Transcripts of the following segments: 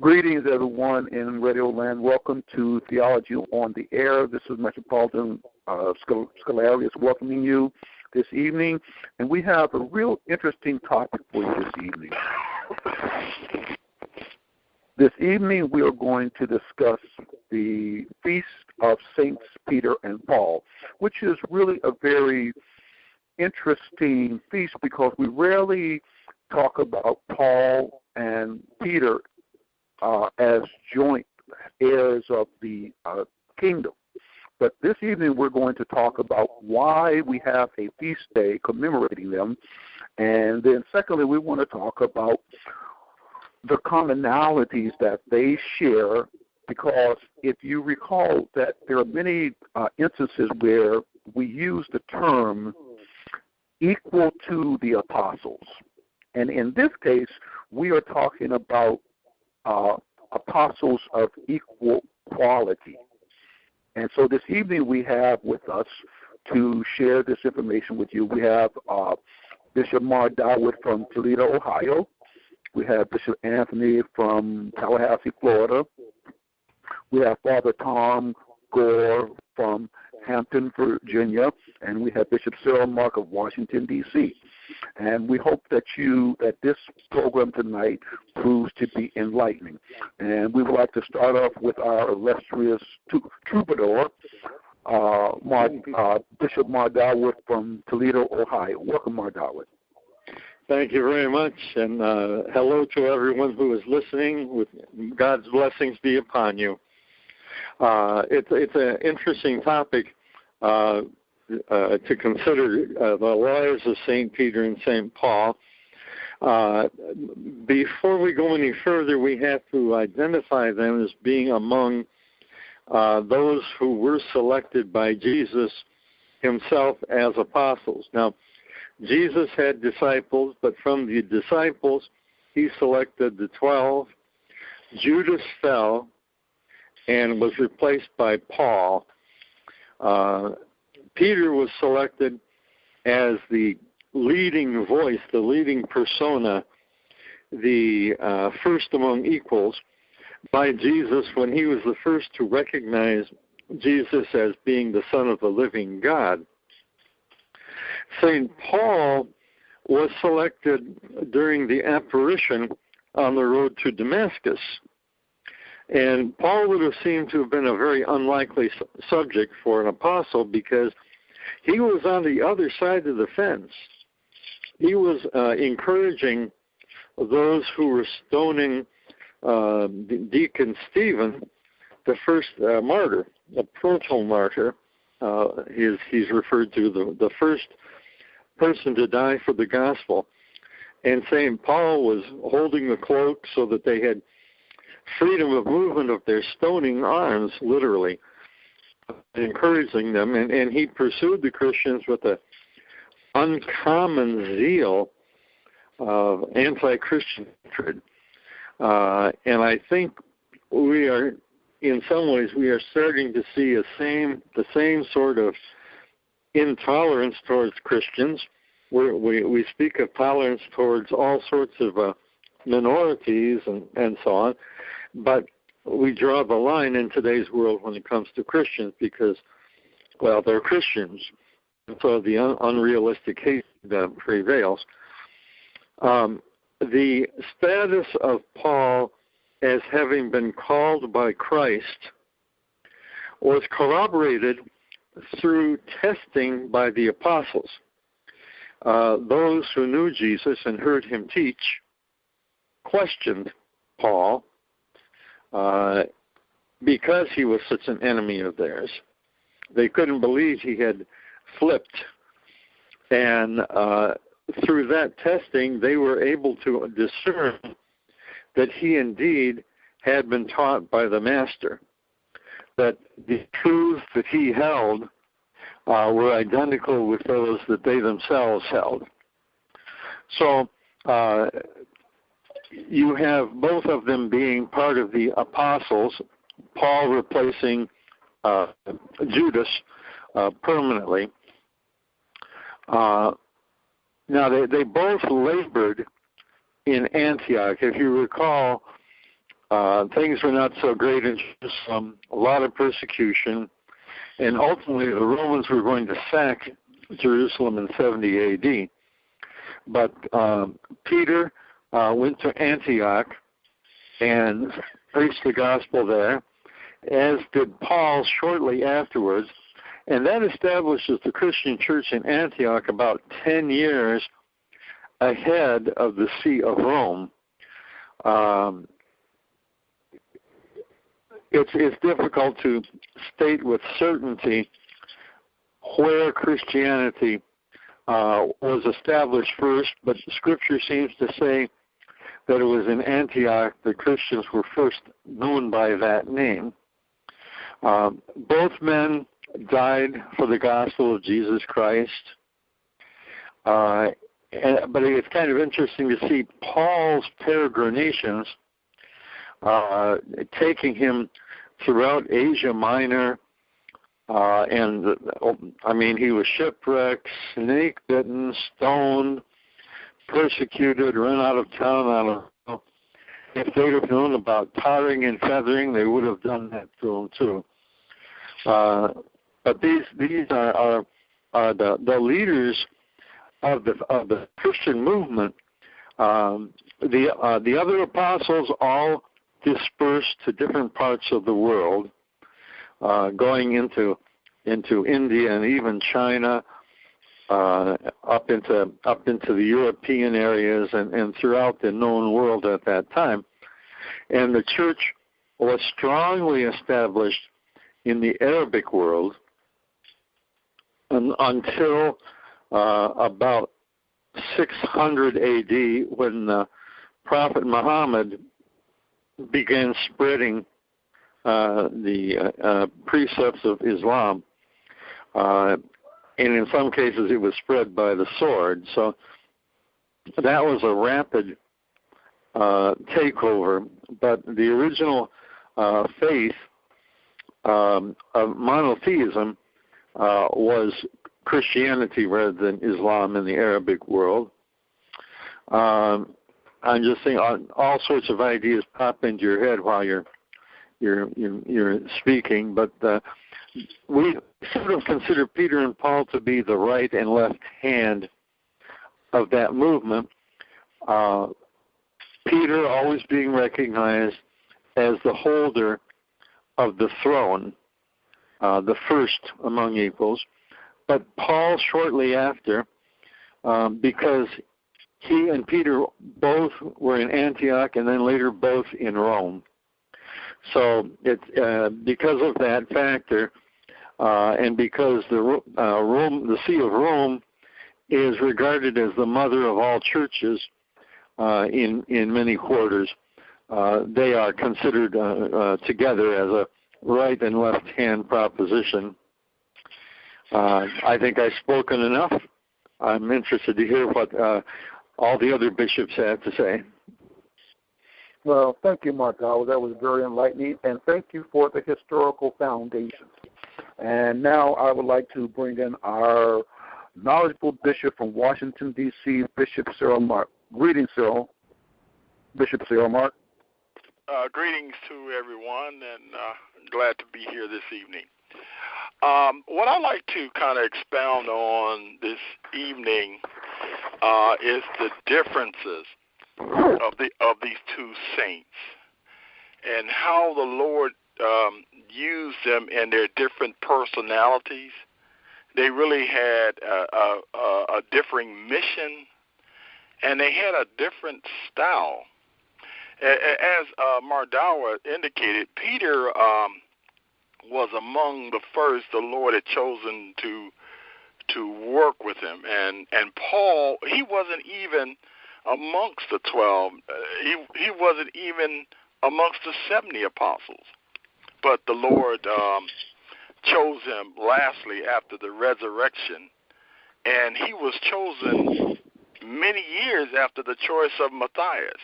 Greetings, everyone in Radio Land. Welcome to Theology on the Air. This is Metropolitan Scholarius welcoming you this evening, and we have a real interesting topic for you this evening. This evening, we are going to discuss the Feast of Saints Peter and Paul, which is really a very interesting feast because we rarely talk about Paul and Peter as joint heirs of the kingdom. But this evening we're going to talk about why we have a feast day commemorating them. And then secondly, we want to talk about the commonalities that they share, because if you recall that there are many instances where we use the term equal to the apostles. And in this case, we are talking about apostles of equal quality. And so this evening we have with us to share this information with you, we have Bishop Mark Dowd from Toledo, Ohio. We have Bishop Anthony from Tallahassee, Florida. We have Father Tom Gore from Hampton, Virginia, and we have Bishop Cyril Mark of Washington, D.C. And we hope that this program tonight proves to be enlightening. And we would like to start off with our illustrious troubadour, Bishop Mark Dowd from Toledo, Ohio. Welcome, Mark Dowd. Thank you very much, and hello to everyone who is listening. With God's blessings be upon you. It's an interesting topic to consider, the lives of St. Peter and St. Paul. Before we go any further, we have to identify them as being among those who were selected by Jesus himself as apostles. Now, Jesus had disciples, but from the disciples, he selected the 12. Judas fell and was replaced by Paul. Peter was selected as the leading voice, the leading persona, the first among equals by Jesus when he was the first to recognize Jesus as being the Son of the living God. St. Paul was selected during the apparition on the road to Damascus. And Paul would have seemed to have been a very unlikely subject for an apostle because he was on the other side of the fence. He was encouraging those who were stoning Deacon Stephen, the first martyr, the proto-martyr. He's referred to the first person to die for the gospel. And St. Paul was holding the cloak so that they had freedom of movement of their stoning arms, literally, encouraging them. And he pursued the Christians with an uncommon zeal of anti-Christian hatred. And I think we are, in some ways, we are starting to see the same sort of intolerance towards Christians. We speak of tolerance towards all sorts of minorities and so on, but we draw the line in today's world when it comes to Christians because, well, they're Christians, and so the unrealistic hate prevails. The status of Paul as having been called by Christ was corroborated through testing by the apostles. Those who knew Jesus and heard him teach questioned Paul because he was such an enemy of theirs. They couldn't believe he had flipped. And through that testing, they were able to discern that he indeed had been taught by the Master, that the truths that he held were identical with those that they themselves held. So you have both of them being part of the apostles, Paul replacing Judas permanently. Now, they both labored in Antioch. If you recall, things were not so great in Jerusalem, a lot of persecution, and ultimately the Romans were going to sack Jerusalem in 70 A.D. But Peter went to Antioch and preached the gospel there, as did Paul shortly afterwards, and that establishes the Christian church in Antioch about 10 years ahead of the See of Rome. It's difficult to state with certainty where Christianity was established first, but Scripture seems to say that it was in Antioch that Christians were first known by that name. Both men died for the gospel of Jesus Christ. But it's kind of interesting to see Paul's peregrinations taking him throughout Asia Minor, he was shipwrecked, snake-bitten, stoned, persecuted, run out of town. I don't know. If they'd have known about tarring and feathering, they would have done that to him too. But these are the leaders of the Christian movement. The other apostles all dispersed to different parts of the world, going into India and even China, up into the European areas and throughout the known world at that time. And the church was strongly established in the Arabic world until about 600 A.D. when Prophet Muhammad began spreading the precepts of Islam. And in some cases it was spread by the sword. So that was a rapid takeover. But the original faith of monotheism was Christianity rather than Islam in the Arabic world. I'm just saying, all sorts of ideas pop into your head while you're speaking, but we sort of consider Peter and Paul to be the right and left hand of that movement. Peter always being recognized as the holder of the throne, the first among equals, but Paul shortly after, because he and Peter both were in Antioch and then later both in Rome. So it's because of that factor, and because the See of Rome is regarded as the mother of all churches in many quarters, they are considered together as a right and left hand proposition. I think I've spoken enough. I'm interested to hear what all the other bishops have to say. Well, thank you, Mark Howard. That was very enlightening, and thank you for the historical foundation. And now I would like to bring in our knowledgeable bishop from Washington, D.C., Bishop Cyril Mark. Greetings, Cyril. Bishop Cyril Mark. Greetings to everyone, and glad to be here this evening. What I'd like to kind of expound on this evening is the differences of these two saints and how the Lord used them in their different personalities. They really had a differing mission, and they had a different style. As Mardawa indicated, Peter was among the first the Lord had chosen to work with him, and Paul, he wasn't even amongst the 12. He wasn't even amongst the 70 apostles. But the Lord chose him lastly after the resurrection, and he was chosen many years after the choice of Matthias.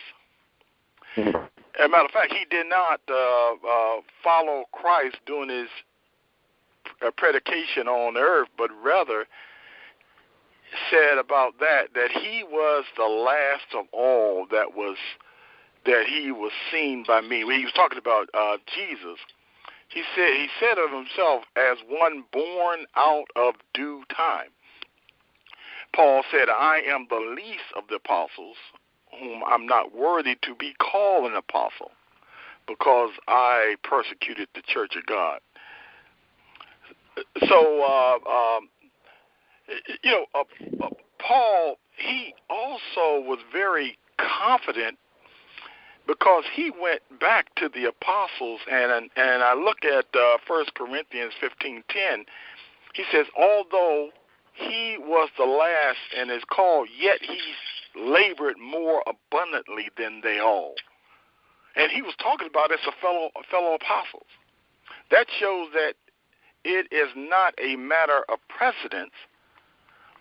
As a matter of fact, he did not follow Christ during his predication on earth, but rather said about that he was the last of all that was that he was seen by me. When he was talking about Jesus, he said of himself as one born out of due time. Paul said, I am the least of the apostles, whom I'm not worthy to be called an apostle, because I persecuted the church of God. So, Paul, he also was very confident because he went back to the apostles, and I look at 1 Corinthians 15:10. He says, although he was the last and is called, yet he labored more abundantly than they all. And he was talking about as a fellow apostles. That shows that it is not a matter of precedence,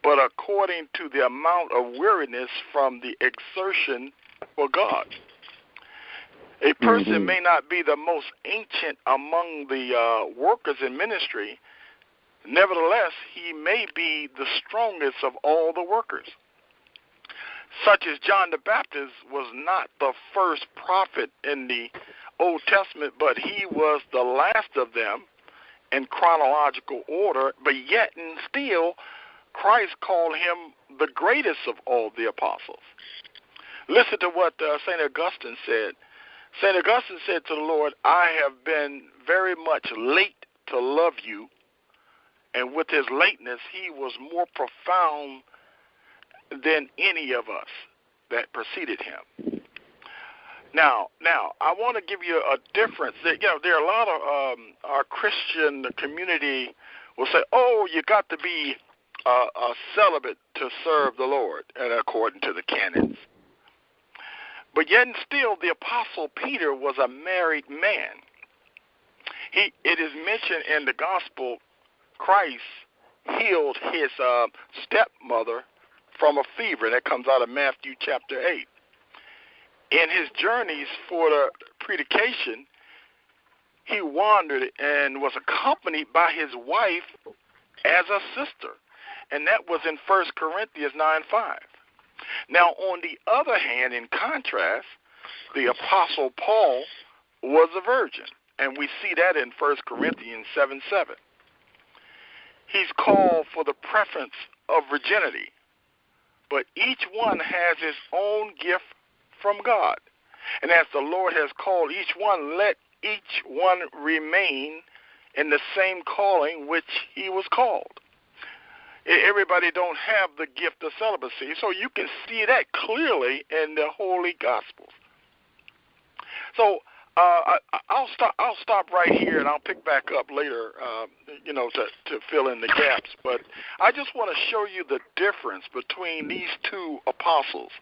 but according to the amount of weariness from the exertion for God. A person may not be the most ancient among the workers in ministry. Nevertheless, he may be the strongest of all the workers. Such as John the Baptist was not the first prophet in the Old Testament, but he was the last of them in chronological order, but yet and still Christ called him the greatest of all the apostles. Listen to what St. Augustine said. St. Augustine said to the Lord, I have been very much late to love you, and with his lateness, he was more profound than any of us that preceded him. Now, I want to give you a difference. There are a lot of our Christian community will say, oh, you got to be a celibate to serve the Lord, and according to the canons. But yet and still, the Apostle Peter was a married man. It is mentioned in the Gospel, Christ healed his stepmother from a fever. That comes out of Matthew chapter 8. In his journeys for the predication, he wandered and was accompanied by his wife as a sister. And that was in 1 Corinthians 9:5. Now, on the other hand, in contrast, the Apostle Paul was a virgin. And we see that in 1 Corinthians 7:7. He's called for the preference of virginity. But each one has his own gift from God. And as the Lord has called each one, let each one remain in the same calling which he was called. Everybody don't have the gift of celibacy, so you can see that clearly in the Holy Gospels. So I'll stop right here, and I'll pick back up later, to fill in the gaps. But I just want to show you the difference between these two apostles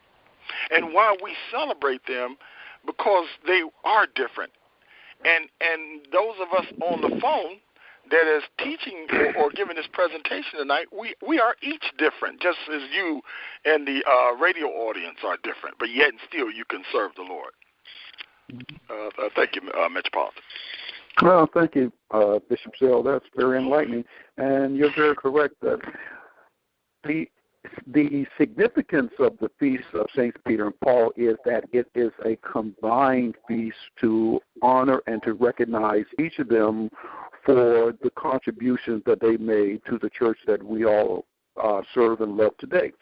and why we celebrate them, because they are different. And those of us on the phone that is teaching or giving this presentation tonight, we are each different, just as you and the radio audience are different, but yet and still you can serve the Lord. Thank you, Metropolitan. Well, thank you, Bishop Zell. That's very enlightening, and you're very correct that the significance of the Feast of Saints Peter and Paul is that it is a combined feast to honor and to recognize each of them for the contributions that they made to the church that we all serve and love today.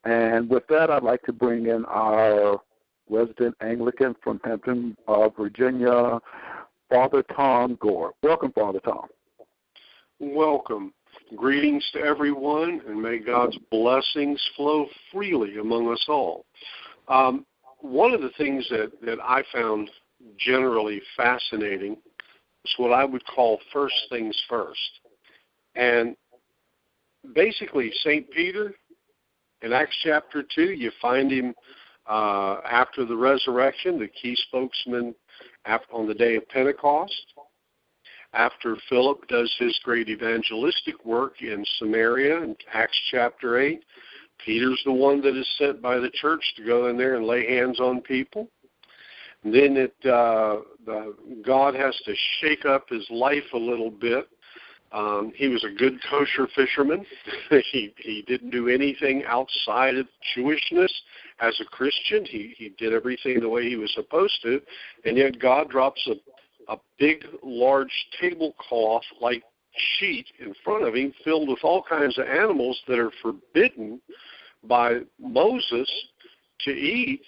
And with that, I'd like to bring in our resident Anglican from Hampton, Virginia, Father Tom Gore. Welcome, Father Tom. Welcome. Greetings to everyone, and may God's blessings flow freely among us all. One of the things that I found generally fascinating is what I would call first things first. And basically, St. Peter, in Acts chapter 2, you find him after the resurrection, the key spokesman on the day of Pentecost. After Philip does his great evangelistic work in Samaria in Acts chapter 8, Peter's the one that is sent by the church to go in there and lay hands on people. And then God has to shake up his life a little bit. He was a good kosher fisherman. He didn't do anything outside of Jewishness as a Christian. He did everything the way he was supposed to, and yet God drops a big, large tablecloth-like sheet in front of him filled with all kinds of animals that are forbidden by Moses to eat.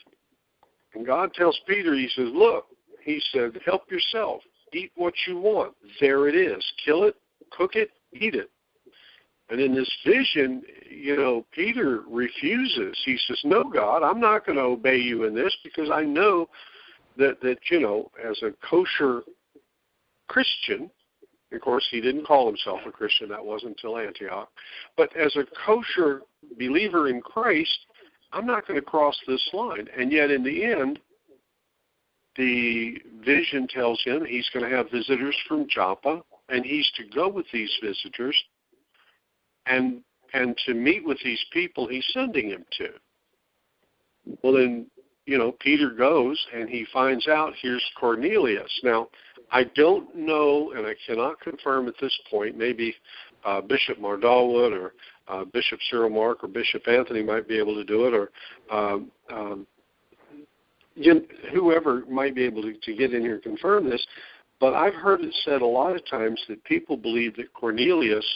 And God tells Peter, he says, look, he said, help yourself. Eat what you want. There it is. Kill it, cook it, eat it. And in this vision, Peter refuses. He says, no, God, I'm not going to obey you in this because I know that as a kosher Christian, of course, he didn't call himself a Christian. That wasn't until Antioch. But as a kosher believer in Christ, I'm not going to cross this line. And yet in the end, the vision tells him he's going to have visitors from Joppa, and he's to go with these visitors and to meet with these people he's sending him to. Well, then, Peter goes, and he finds out here's Cornelius. Now, I don't know, and I cannot confirm at this point, maybe Bishop Mardawood or Bishop Cyril Mark or Bishop Anthony might be able to do it, or whoever might be able to get in here and confirm this, but I've heard it said a lot of times that people believe that Cornelius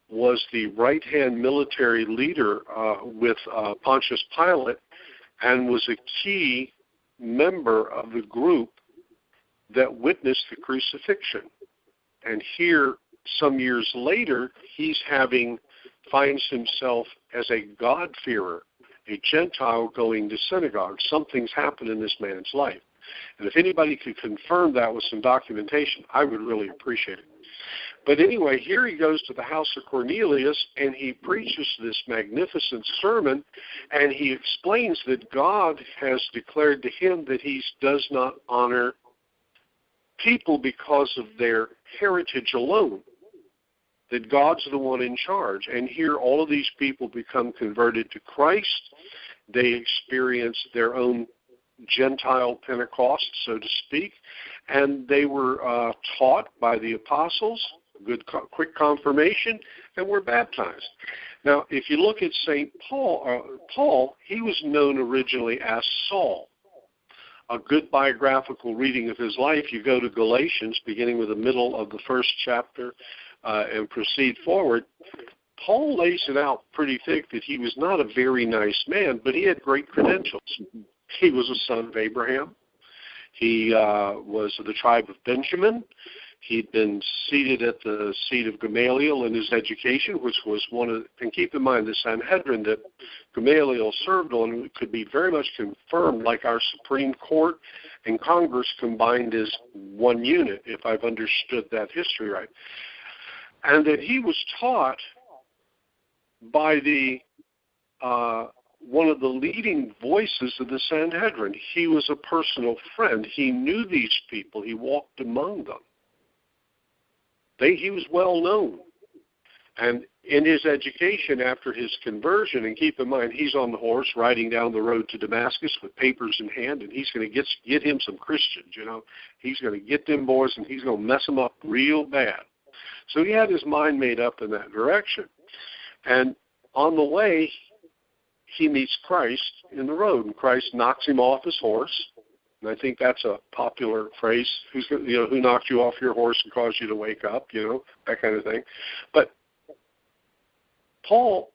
was the right-hand military leader with Pontius Pilate and was a key member of the group that witnessed the crucifixion. And here, some years later, he finds himself as a God-fearer, a Gentile going to synagogue. Something's happened in this man's life. And if anybody could confirm that with some documentation, I would really appreciate it. But anyway, here he goes to the house of Cornelius, and he preaches this magnificent sermon, and he explains that God has declared to him that he does not honor people because of their heritage alone, that God's the one in charge. And here all of these people become converted to Christ. They experience their own Gentile Pentecost, so to speak, and they were taught by the apostles, quick confirmation, and were baptized. Now, if you look at St. Paul, he was known originally as Saul. A good biographical reading of his life, you go to Galatians, beginning with the middle of the first chapter, and proceed forward. Paul lays it out pretty thick that he was not a very nice man, but he had great credentials. He was a son of Abraham. He was of the tribe of Benjamin. He'd been seated at the seat of Gamaliel in his education, which was and keep in mind, the Sanhedrin that Gamaliel served on could be very much confirmed like our Supreme Court and Congress combined as one unit, if I've understood that history right. And that he was taught by one of the leading voices of the Sanhedrin. He was a personal friend. He knew these people. He walked among them. He was well known. And in his education after his conversion, and keep in mind, he's on the horse riding down the road to Damascus with papers in hand, and he's going to get him some Christians, He's going to get them boys, and he's going to mess them up real bad. So he had his mind made up in that direction. And on the way, he meets Christ in the road, and Christ knocks him off his horse. And I think that's a popular phrase. Who knocked you off your horse and caused you to wake up? That kind of thing. But Paul,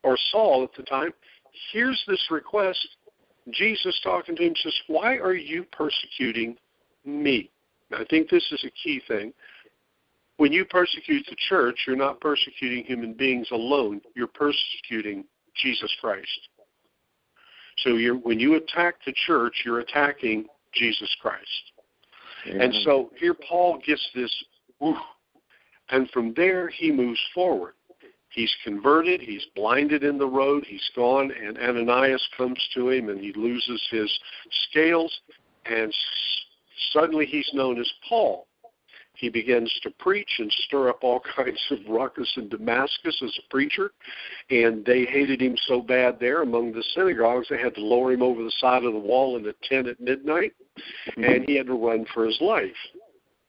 or Saul at the time, hears this request. Jesus talking to him says, "Why are you persecuting me?" Now, I think this is a key thing. When you persecute the church, you're not persecuting human beings alone. You're persecuting Jesus Christ. So when you attack the church, you're attacking Jesus Christ. Amen. And so here Paul gets this, and from there he moves forward. He's converted, he's blinded in the road, he's gone, and Ananias comes to him, and he loses his scales, and suddenly he's known as Paul. He begins to preach and stir up all kinds of ruckus in Damascus as a preacher, and they hated him so bad there among the synagogues they had to lower him over the side of the wall in a tent at midnight, and he had to run for his life.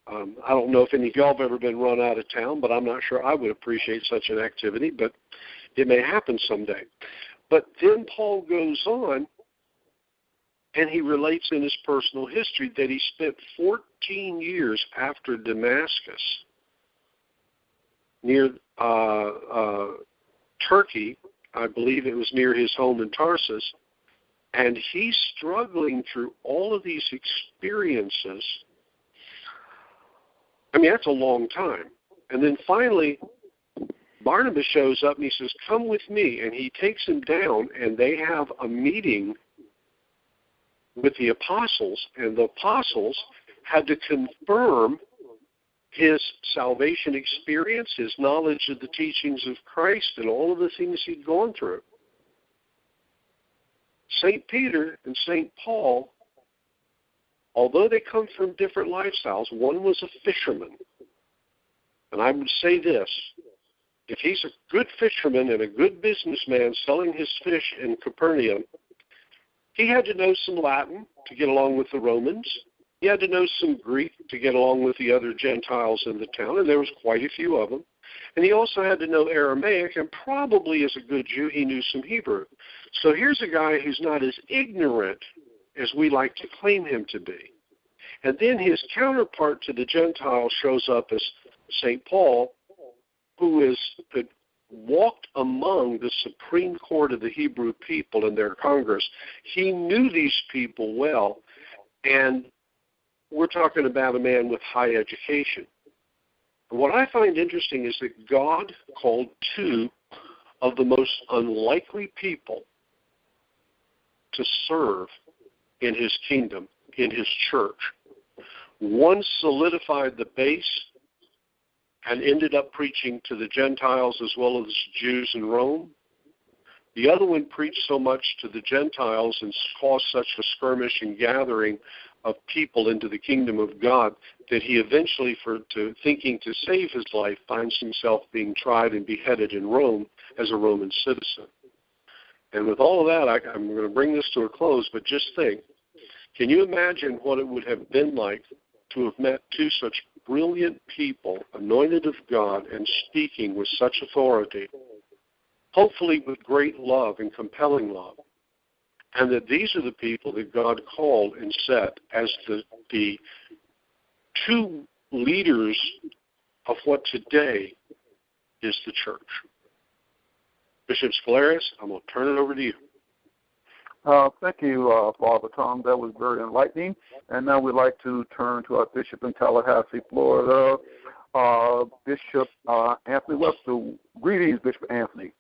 I don't know if any of y'all have ever been run out of town, but I'm not sure I would appreciate such an activity, but it may happen someday. But then Paul goes on, And he relates in his personal history that he spent 14 years after Damascus, near Turkey. I believe it was near his home in Tarsus. And he's struggling through all of these experiences. I mean, that's a long time. And then finally, Barnabas shows up and he says, come with me. And he takes him down, and they have a meeting with the apostles. And the apostles had to confirm his salvation experience, his knowledge of the teachings of Christ, and all of the things he'd gone through. St. Peter and St. Paul, although they come from different lifestyles, one was a fisherman. And I would say this, if he's a good fisherman and a good businessman selling his fish in Capernaum, he had to know some Latin to get along with the Romans. He had to know some Greek to get along with the other Gentiles in the town, and there was quite a few of them. And he also had to know Aramaic, and probably as a good Jew, he knew some Hebrew. So here's a guy who's not as ignorant as we like to claim him to be. And then his counterpart to the Gentiles shows up as St. Paul, who had walked among the Supreme Court of the Hebrew people in their Congress. He knew these people well, and we're talking about a man with high education. What I find interesting is that God called two of the most unlikely people to serve in his kingdom, in his church. One solidified the base and ended up preaching to the Gentiles as well as Jews in Rome. The other one preached so much to the Gentiles and caused such a skirmish and gathering of people into the kingdom of God that he eventually, thinking to save his life, finds himself being tried and beheaded in Rome as a Roman citizen. And with all of that, I'm going to bring this to a close, but just think, can you imagine what it would have been like to have met two such brilliant people, anointed of God and speaking with such authority, hopefully with great love and compelling love, and that these are the people that God called and set as the two leaders of what today is the church. Bishop Scalarius, I'm going to turn it over to you. Thank you, Father Tom. That was very enlightening. And now we'd like to turn to our Bishop in Tallahassee, Florida, Bishop Anthony Webster. Greetings, Bishop Anthony.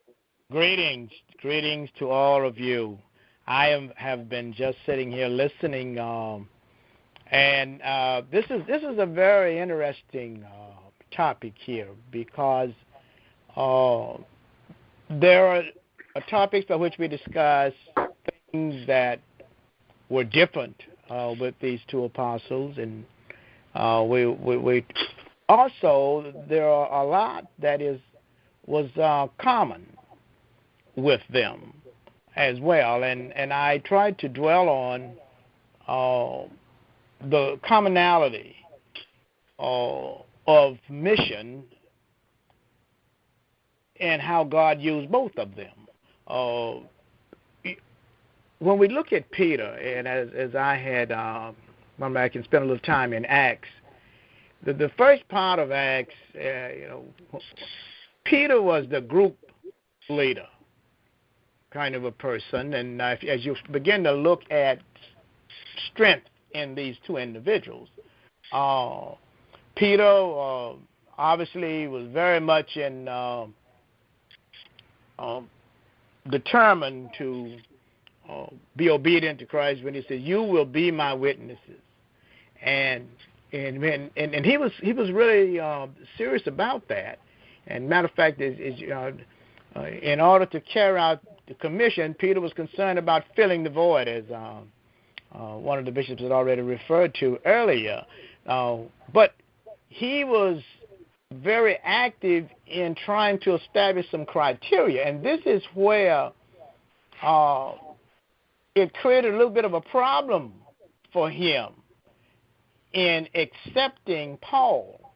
Greetings to all of you. I have been just sitting here listening, and this is a very interesting topic here, because there are topics by which we discuss things that were different with these two apostles, and we also there are a lot that was common with them as well, and I tried to dwell on the commonality of mission and how God used both of them. When we look at Peter, and as I had, remember I can spend a little time in Acts. The first part of Acts, Peter was the group leader kind of a person, and as you begin to look at strength in these two individuals, Peter obviously was very much determined to be obedient to Christ when he said, "You will be my witnesses," and he was really serious about that. And matter of fact, in order to carry out the commission, Peter was concerned about filling the void, as one of the bishops had already referred to earlier. But he was very active in trying to establish some criteria, and this is where it created a little bit of a problem for him in accepting Paul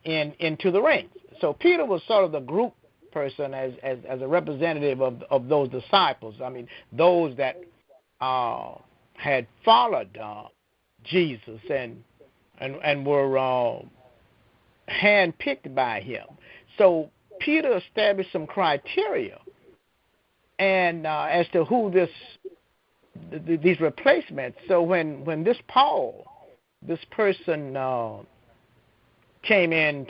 into the ranks. So Peter was sort of the group person as a representative of those disciples. I mean, those that had followed Jesus and were handpicked by him. So Peter established some criteria and as to who these replacements. So when this Paul, this person came on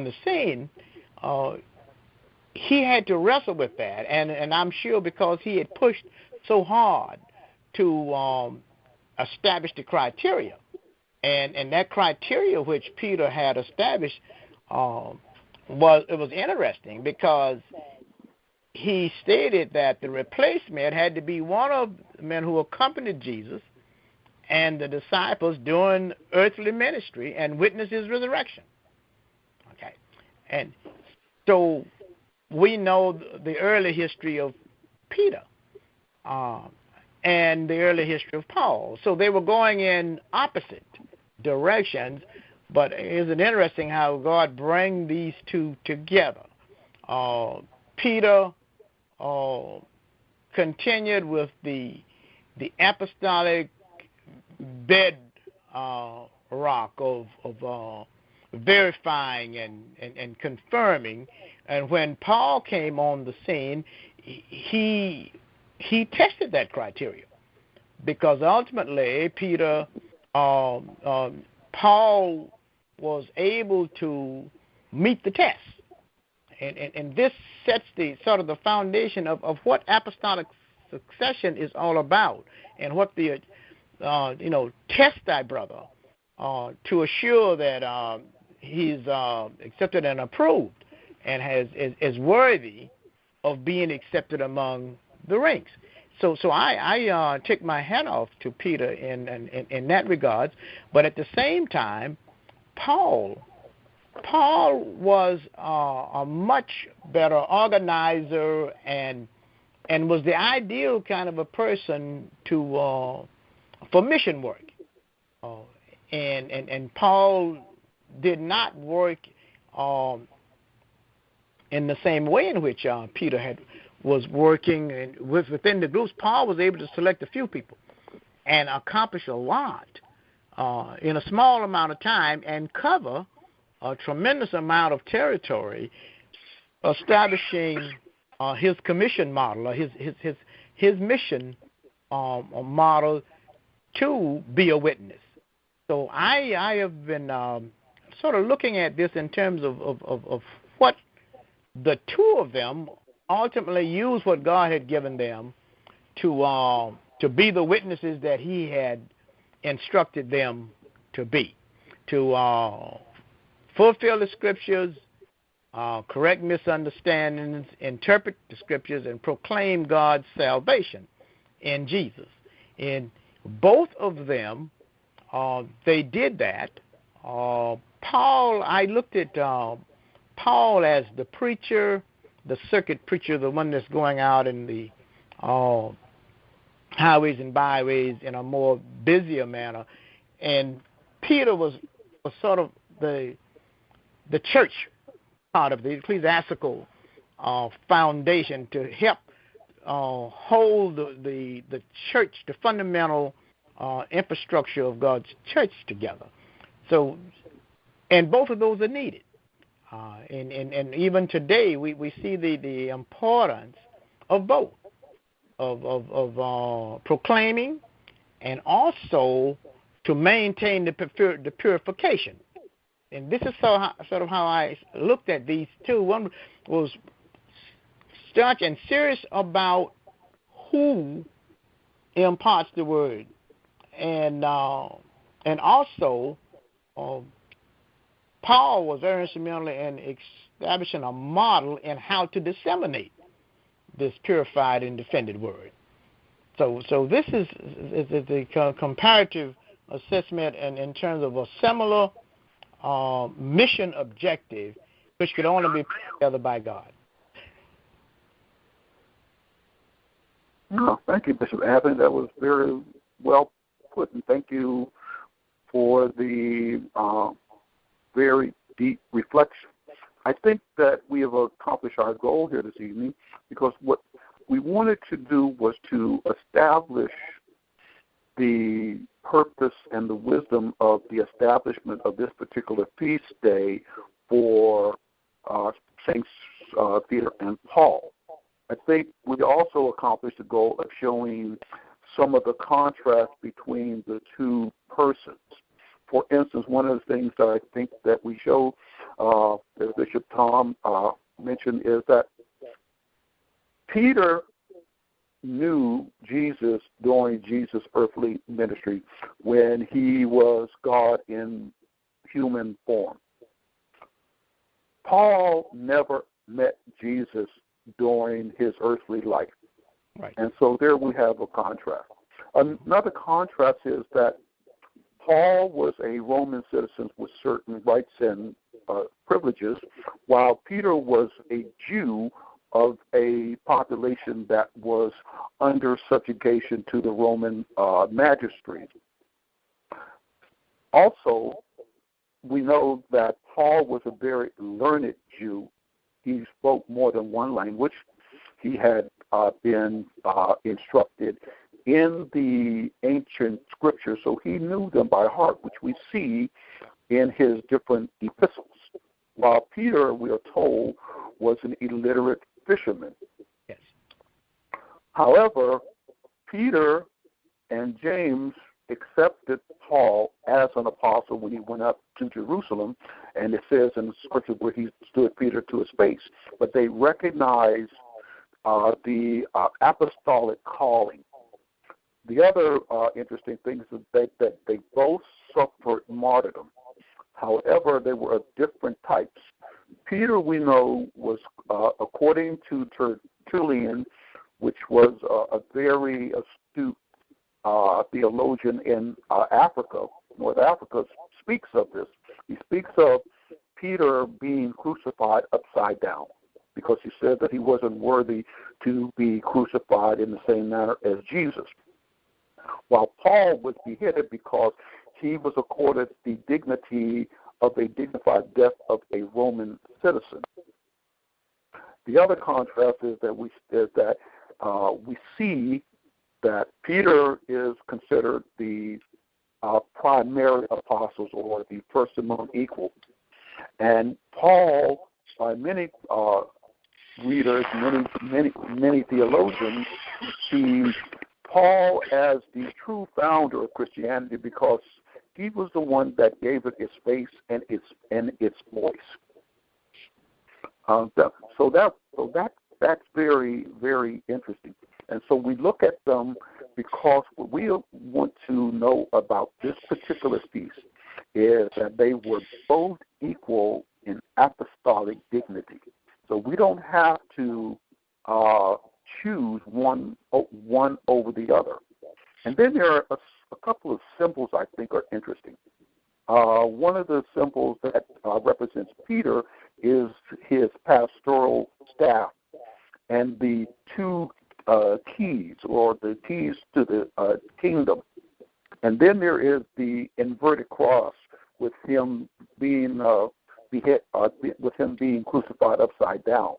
the scene, he had to wrestle with that, and I'm sure because he had pushed so hard to establish the criteria, and that criteria which Peter had established was interesting because he stated that the replacement had to be one of the men who accompanied Jesus and the disciples during earthly ministry and witnessed his resurrection. Okay, and so we know the early history of Peter and the early history of Paul. So they were going in opposite directions, but isn't it interesting how God bring these two together? Peter continued with the apostolic bed rock of verifying and confirming. And when Paul came on the scene, he tested that criteria, because ultimately Paul was able to meet the test. And this sets the sort of the foundation of what apostolic succession is all about, and what the test thy brother to assure that he's accepted and approved and is worthy of being accepted among the ranks. So I take my hat off to Peter in that regards, but at the same time, Paul was a much better organizer and was the ideal kind of a person for mission work. And Paul did not work in the same way in which Peter was working, and within the groups. Paul was able to select a few people and accomplish a lot in a small amount of time and cover a tremendous amount of territory, establishing his commission model, or his mission model to be a witness. So I have been sort of looking at this in terms of what the two of them ultimately used, what God had given them to be the witnesses that he had instructed them to be, to fulfill the scriptures, correct misunderstandings, interpret the scriptures, and proclaim God's salvation in Jesus. And both of them, they did that. Paul, I looked at Paul as the preacher, the circuit preacher, the one that's going out in the highways and byways in a more busier manner. And Peter was sort of the church part of the ecclesiastical foundation to help hold the church, the fundamental infrastructure of God's church together. So, and both of those are needed. And even today, we see the importance of both, of proclaiming and also to maintain the purification. And this is sort of how I looked at these two. One was staunch and serious about who imparts the word, and also Paul was very instrumental in establishing a model in how to disseminate this purified and defended word. So this is the comparative assessment, and in terms of a similar mission objective, which could only be put together by God. No, thank you, Bishop Abbott. That was very well put, and thank you for the very deep reflection. I think that we have accomplished our goal here this evening, because what we wanted to do was to establish the purpose and the wisdom of the establishment of this particular feast day for Saints Peter and Paul. I think we also accomplished the goal of showing some of the contrast between the two persons. For instance, one of the things that I think that we show, as Bishop Tom mentioned, is that Peter knew Jesus during Jesus' earthly ministry when he was God in human form. Paul never met Jesus during his earthly life. Right. And so there we have a contrast. Another contrast is that Paul was a Roman citizen with certain rights and privileges, while Peter was a Jew of a population that was under subjugation to the Roman magistrates. Also, we know that Paul was a very learned Jew. He spoke more than one language. He had been instructed in the ancient scriptures, so he knew them by heart, which we see in his different epistles. While Peter, we are told, was an illiterate fisherman. Yes. However, Peter and James accepted Paul as an apostle when he went up to Jerusalem, and it says in the scripture where he stood Peter to his face. But they recognized the apostolic calling. The other interesting thing is that they both suffered martyrdom. However, they were of different types. Peter, we know, was, according to Tertullian, which was a very astute theologian in Africa, North Africa, speaks of this. He speaks of Peter being crucified upside down because he said that he wasn't worthy to be crucified in the same manner as Jesus. While Paul was beheaded because he was accorded the dignity of a dignified death of a Roman citizen. The other contrast is that we see that Peter is considered the primary apostles, or the first among equals, and Paul, by many readers, many theologians, see Paul as the true founder of Christianity because he was the one that gave it its face and its voice. That's very, very interesting. And so we look at them because what we want to know about this particular feast is that they were both equal in apostolic dignity. So we don't have to choose one over the other. And then there are a couple of symbols I think are interesting. One of the symbols that represents Peter is his pastoral staff and the two keys, or the keys to the kingdom. And then there is the inverted cross with him being with him being crucified upside down.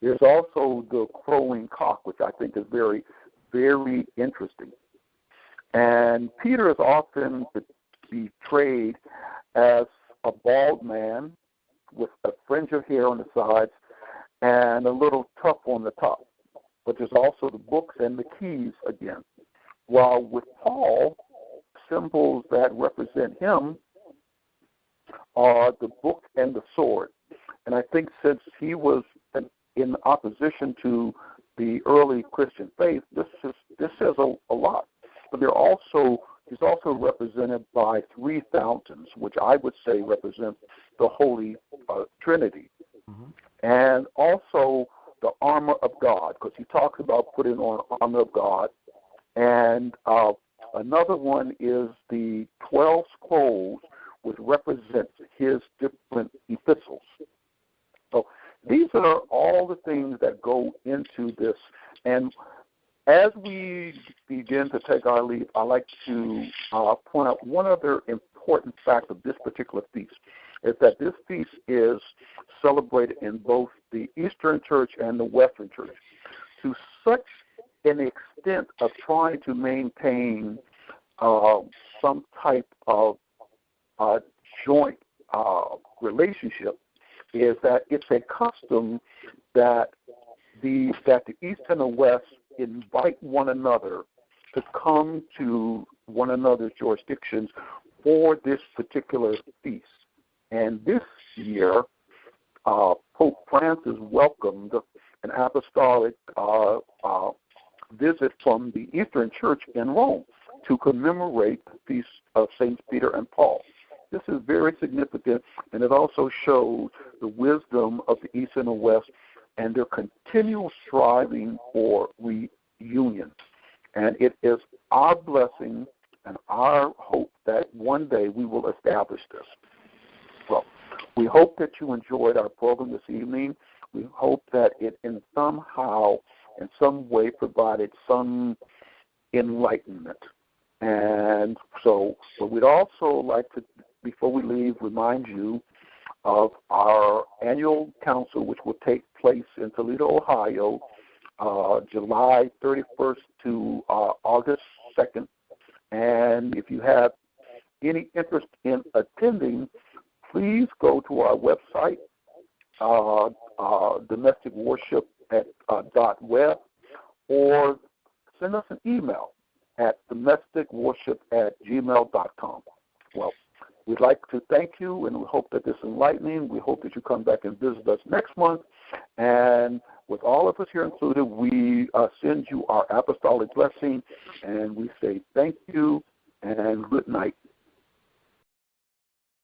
There's also the crowing cock, which I think is very, very interesting. And Peter is often portrayed as a bald man with a fringe of hair on the sides and a little tuft on the top. But there's also the books and the keys again. While with Paul, symbols that represent him are the book and the sword. And I think since he was in opposition to the early Christian faith, this says a lot. But he's also represented by three fountains, which I would say represent the Holy Trinity. Mm-hmm. And also the armor of God, because he talks about putting on armor of God. And another one is the 12 scrolls, which represents his different epistles. So these are all the things that go into this. And as we begin to take our leave, I'd like to point out one other important fact of this particular feast, is that this feast is celebrated in both the Eastern Church and the Western Church to such in the extent of trying to maintain some type of joint relationship is that it's a custom that the East and the West invite one another to come to one another's jurisdictions for this particular feast. And this year, Pope Francis welcomed an apostolic visit from the Eastern Church in Rome to commemorate the feast of Saints Peter and Paul. This is very significant, and it also shows the wisdom of the East and the West and their continual striving for reunion. And it is our blessing and our hope that one day we will establish this. Well, we hope that you enjoyed our program this evening. We hope that it in some way provided some enlightenment. And so we'd also like to, before we leave, remind you of our annual council, which will take place in Toledo, Ohio, July 31st to August 2nd. And if you have any interest in attending, please go to our website, domesticworship.web, or send us an email at domesticworship@gmail.com. Well, we'd like to thank you, and we hope that this is enlightening. We hope that you come back and visit us next month. And with all of us here included, we send you our apostolic blessing, and we say thank you and good night.